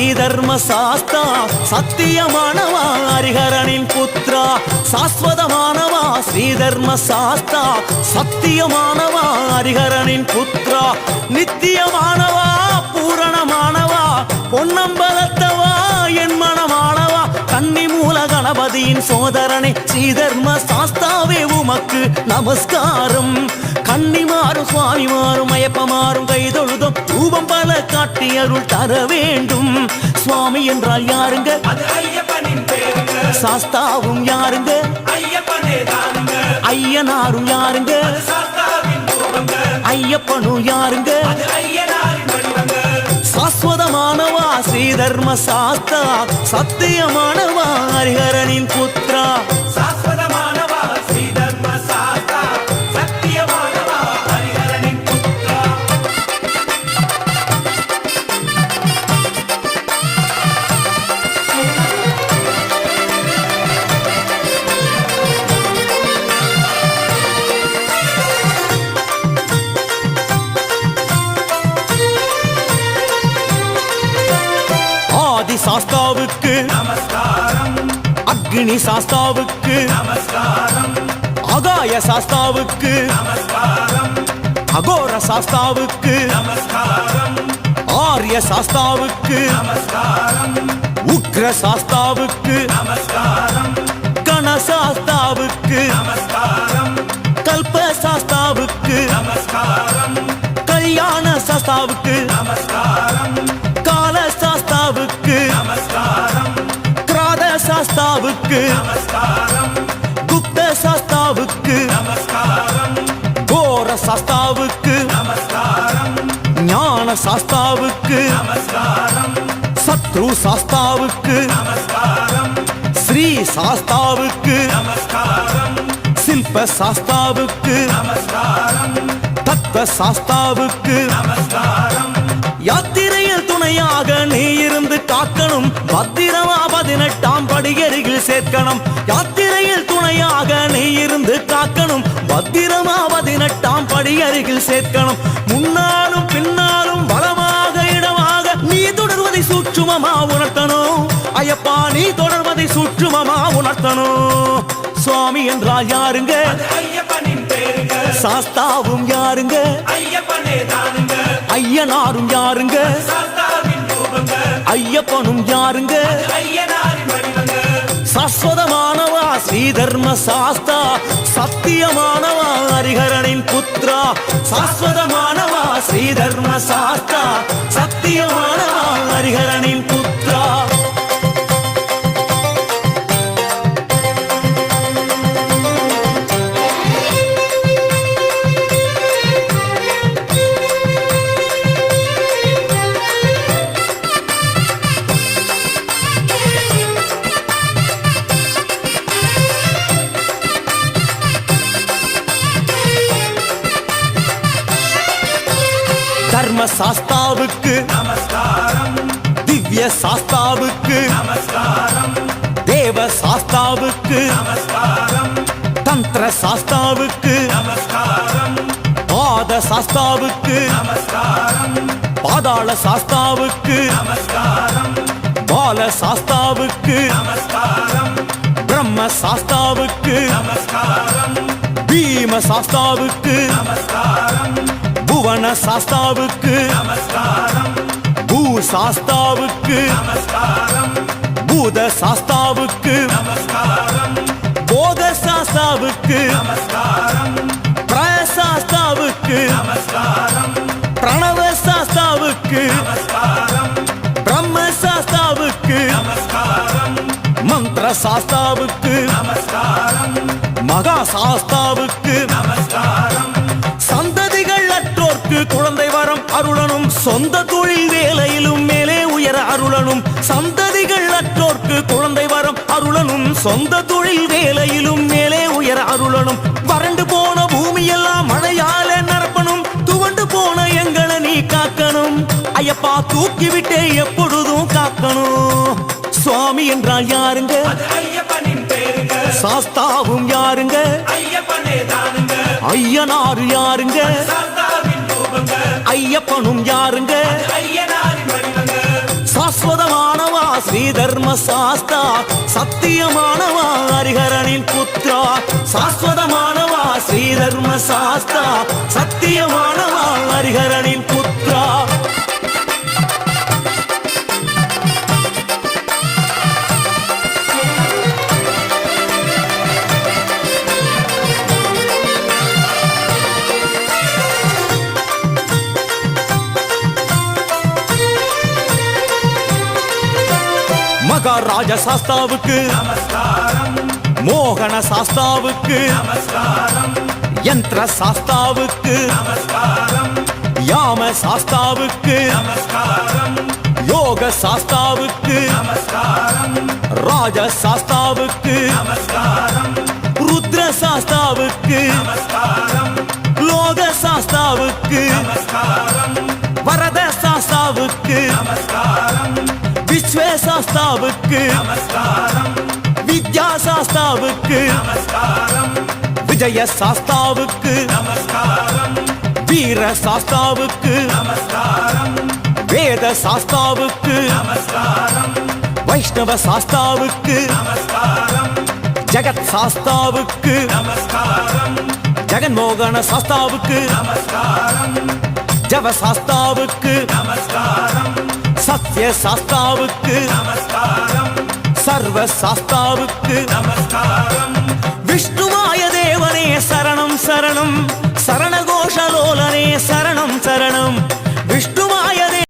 ஸ்ரீதர்ம சாஸ்தா சத்தியமானவா ஹரிஹரனின் புத்ரா சாஸ்வதமானவா ஸ்ரீதர்ம சாஸ்தா சத்தியமானவா ஹரிஹரனின் புத்ரா நித்தியமானவா பூரணமானவா பொன்னம்பலத்தவா என் மனமானவா கன்னி மூல கணபதியின் சோதரனை ஸ்ரீதர்ம சாஸ்தாவே உமக்கு நமஸ்காரம் கன்னிமாறும் சுவாமிமாறும் ஐயப்பமாறும் கைதொழுதும் ரூபம் பல காட்டி அருள் தர வேண்டும் சுவாமி என்றால் யாருங்க சாஸ்தாவும் யாருங்க ஐயனாரும் யாருங்க ஐயப்பனும் யாருங்க சாஸ்வதமானவா ஸ்ரீதர்ம சாஸ்தா சத்தியமானவா ஹரிஹரனின் புத்ரா சாஸ்வதமானவா ஸ்ரீதர்ம சாஸ்தா சத்தியமானவா ஹரிஹரனின் புத்ரா சாஸ்தாவுக்கு நமஸ்காரம் அக்னி சாஸ்தாவுக்கு நமஸ்காரம் ஆகாய சாஸ்தாவுக்கு நமஸ்காரம் அகோர சாஸ்தாவுக்கு நமஸ்காரம் ஆரிய சாஸ்தாவுக்கு நமஸ்காரம் உக்ர சாஸ்தாவுக்கு நமஸ்காரம் கணசாஸ்தாவுக்கு நமஸ்காரம் கல்ப சாஸ்தாவுக்கு நமஸ்காரம் கல்யாண சாஸ்தாவுக்கு நமஸ்காரம் கால சாஸ்தாவுக்கு நமஸ்காரம் கிராத சாஸ்தாவுக்கு நமஸ்காரம் குப்த சாஸ்தாவுக்கு நமஸ்காரம் கோர சாஸ்தாவுக்கு நமஸ்காரம் ஞான சாஸ்தாவுக்கு நமஸ்காரம் சத்ரு சாஸ்தாவுக்கு நமஸ்காரம் ஸ்ரீ சாஸ்தாவுக்கு நமஸ்காரம் சில்ப சாஸ்தாவுக்கு நமஸ்காரம் தத்துவ சாஸ்தாவுக்கு நமஸ்காரம் யாத்திரையில் துணையாக நீ இருந்து காக்கணும் பத்திரமா 18ஆம் படியருகில் சேர்க்கணும் யாத்திரையில் துணையாக நீ இருந்து காக்கணும் பத்திரமா 18ஆம் படியருகில் சேர்க்கணும் முன்னாலும் பின்னாலும் பலமாக இடமாக நீ தொடர்வதை சூட்சுமமா உணர்த்தணும் ஐயப்பா நீ தொடர்வதை சூட்சுமமா உணர்த்தணும் சுவாமி என்றால் யாருங்க ஐயப்பனின் பேருங்க சாஸ்தாவும் யாருங்க ஐயப்பனே தானுங்க ஐயனாரும் யாருங்க சாஸ்தாவின் ரூபங்க ஐயப்பனும் யாருங்க ஐயனாரின் வடிவங்க சாஸ்வதமானவா ஸ்ரீதர்ம சாஸ்தா சத்தியமானவா ஹரிஹரனின் புத்ரா சாஸ்வதமானவா ஸ்ரீதர்ம சாஸ்தா சத்தியமானவா ஹரிஹரனின் புத்ரா தர்ம சாஸ்தாவுக்கு நமஸ்காரம் திவ்ய சாஸ்தாவுக்கு நமஸ்காரம் தேவ சாஸ்தாவுக்கு நமஸ்காரம் தந்திர சாஸ்தாவுக்கு நமஸ்காரம் பாத சாஸ்தாவுக்கு நமஸ்காரம் பாதாள சாஸ்தாவுக்கு நமஸ்காரம் பால சாஸ்தாவுக்கு நமஸ்காரம் பிரம்ம சாஸ்தாவுக்கு நமஸ்காரம் பீம சாஸ்தாவுக்கு நமஸ்காரம் புவன சாஸ்தாவுக்கு நமஸ்காரம் பூ சாஸ்தாவுக்கு நமஸ்காரம் பூத சாஸ்தாவுக்கு நமஸ்காரம் போத சாஸ்தாவுக்கு நமஸ்காரம் பிரசாஸ்தாவுக்கு நமஸ்காரம் பிரணவ சாஸ்தாவுக்கு நமஸ்காரம் பிரம்ம சாஸ்தாவுக்கு நமஸ்காரம் மந்திர சாஸ்தாவுக்கு நமஸ்காரம் மகா சாஸ்தாவுக்கு நமஸ்காரம் சந்ததிகள் அற்றோர்க்கு குழந்தை வரம் அருளனும் சொந்த தொழில் வேலையிலும் மேலே உயர அருளனும் சந்ததிகள் அற்றோர்க்கு குழந்தை வரம் அருளனும் சொந்த தொழில் வேலையிலும் மேலே உயர அருளனும் வறண்டு போன பூமியெல்லாம் மழையால நிரப்பணும் துவண்டு போன எங்களை நீ காக்கணும் ஐயப்பா தூக்கிவிட்டே எப்பொழுதும் காக்கணும் சுவாமி என்றால் யாருங்க ஐயப்பனின் பேருங்க சாஸ்தாவும் யாருங்க ஐயப்பனே தானுங்க ஐயனாரு யாருங்க சாஸ்தாவின் ரூபங்க ஐயப்பனும் யாருங்க ஐயனாரின் வடிவங்க சாஸ்வதமானவா ஸ்ரீ தர்ம சாஸ்தா சத்தியமானவா ஹரிஹரனின் புத்ரா சாஸ்வதமானவா ஸ்ரீ தர்ம சாஸ்தா சத்தியமானவா ஹரிஹரனின் புத்ரா மகாராஜ சாஸ்தாவுக்கு நமஸ்காரம் மோகன சாஸ்தாவுக்கு நமஸ்காரம் யந்திர சாஸ்தாவுக்கு நமஸ்காரம் யாம சாஸ்தாவுக்கு நமஸ்காரம் யோக சாஸ்தாவுக்கு நமஸ்காரம் ராஜ சாஸ்தாவுக்கு நமஸ்காரம் ருத்ர சாஸ்தாவுக்கு நமஸ்காரம் லோக சாஸ்தாவுக்கு நமஸ்காரம் வரத சாஸ்தாவுக்கு நமஸ்காரம் விஸ்வ சாஸ்தாவுக்கு நமஸ்காரம் வித்யா சாஸ்தாவுக்கு நமஸ்காரம் விஜய சாஸ்தாவுக்கு நமஸ்காரம் வீர சாஸ்தாவுக்கு நமஸ்காரம் வேத சாஸ்தாவுக்கு நமஸ்காரம் வைஷ்ணவ சாஸ்தாவுக்கு நமஸ்காரம் ஜெகத் சாஸ்தாவுக்கு நமஸ்காரம் ஜெகன்மோகன சாஸ்தாவுக்கு நமஸ்காரம் ஜவ சாஸ்தாவுக்கு நமஸ்காரம் சத்ய சாஸ்தாவுக்கு நமஸ்காரம் சர்வ சாஸ்தாவுக்கு நமஸ்காரம் விஷ்ணுமாய தேவனே சரணம் சரணம் சரணகோஷலோலனே சரணம் சரணம் விஷ்ணுமாய